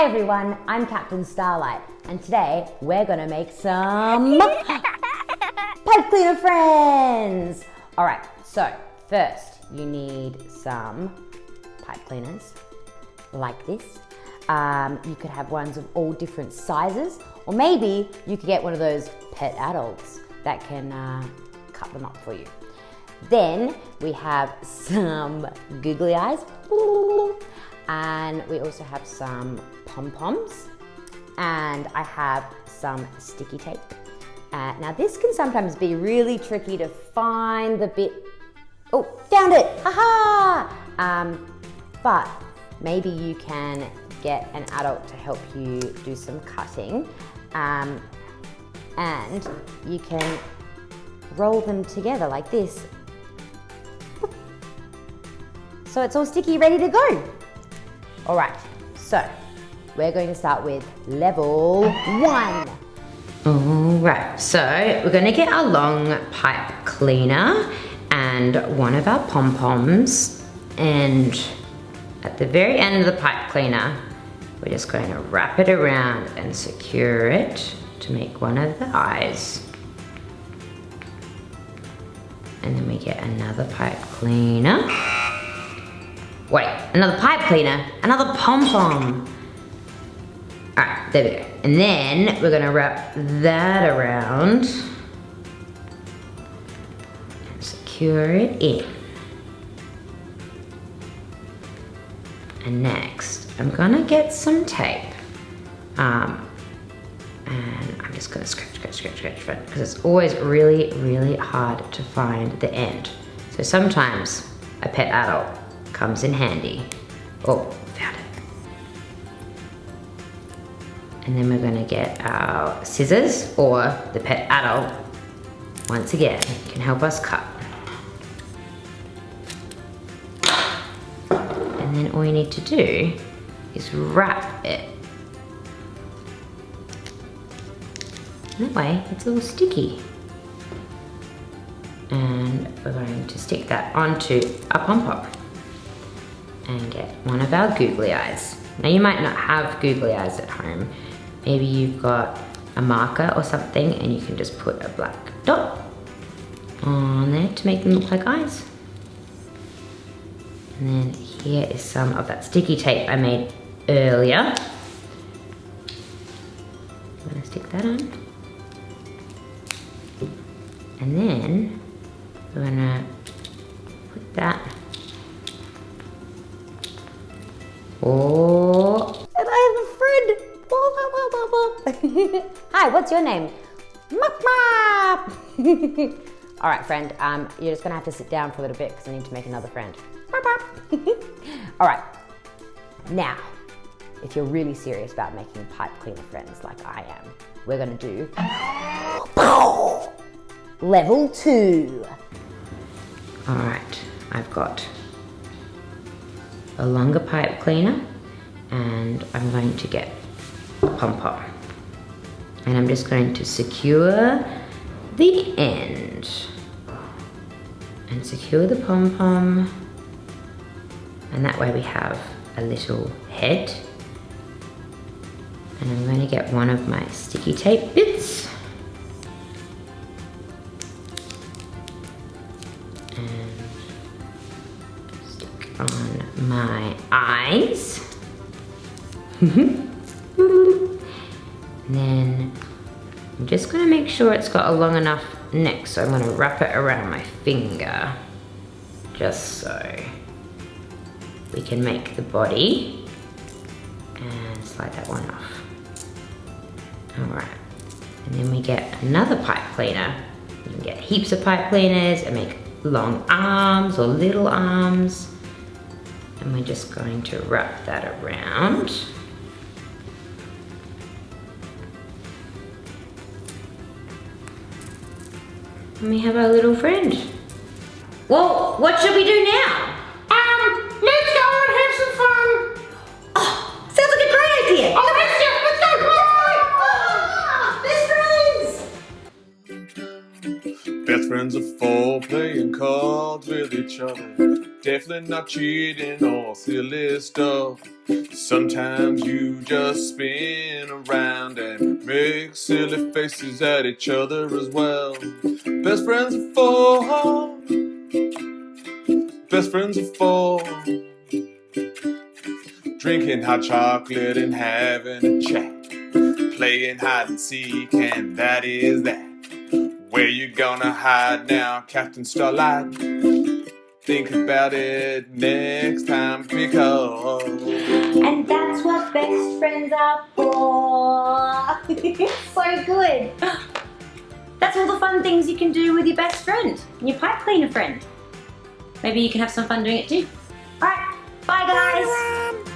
Hi everyone, I'm Captain Starlight, and today we're gonna make some pipe cleaner friends. All right, so first you need some pipe cleaners like this. You could have ones of all different sizes, or maybe you could get one of those pet adults that can cut them up for you. Then we have some googly eyes, and we also have some pom-poms, and I have some sticky tape. Now this can sometimes be really tricky to find the bit. Oh, found it, haha! But maybe you can get an adult to help you do some cutting, and you can roll them together like this. So it's all sticky, ready to go. All right, so we're going to start with level 1. All right, so we're going to get our long pipe cleaner and one of our pom-poms, and at the very end of the pipe cleaner, we're just going to wrap it around and secure it to make one of the eyes. And then we get another pipe cleaner. Wait, another pipe cleaner, another pom-pom. All right, there we go. And then we're gonna wrap that around and secure it in. And next, I'm gonna get some tape. And I'm just gonna scratch because it's always really, really hard to find the end. So sometimes a pet adult comes in handy. Oh, found it. And then we're gonna get our scissors, or the pet adult, once again, can help us cut. And then all you need to do is wrap it. That way, it's all sticky. And we're going to stick that onto a pom-pom and get one of our googly eyes. Now you might not have googly eyes at home. Maybe you've got a marker or something and you can just put a black dot on there to make them look like eyes. And then here is some of that sticky tape I made earlier. I'm gonna stick that on. And then we're gonna put that. Oh, and I have a friend. Hi, what's your name? All right, friend, you're just gonna have to sit down for a little bit because I need to make another friend. All right, now, if you're really serious about making pipe cleaner friends like I am, we're gonna do level 2. All right, I've got a longer pipe cleaner, and I'm going to get a pom-pom. And I'm just going to secure the end. And secure the pom-pom. And that way we have a little head. And I'm going to get one of my sticky tape bits. On my eyes. And then I'm just gonna make sure it's got a long enough neck, so I'm gonna wrap it around my finger, just so we can make the body, and slide that one off. All right, and then we get another pipe cleaner. You can get heaps of pipe cleaners and make long arms or little arms. And we're just going to wrap that around. And we have our little friend. Well, what should we do now? Let's go and have some fun. Oh, sounds like a great idea. Oh, let's go. Best Best friends are for playing cards with each other. Definitely not cheating or silly stuff. Sometimes you just spin around and make silly faces at each other as well. Best friends are for. Best friends are for. Drinking hot chocolate and having a chat. Playing hide and seek, and that is that. Where you gonna hide now, Captain Starlight? Think about it next time, because... And that's what best friends are for. So good. That's all the fun things you can do with your best friend, your pipe cleaner friend. Maybe you can have some fun doing it too. Alright, bye guys.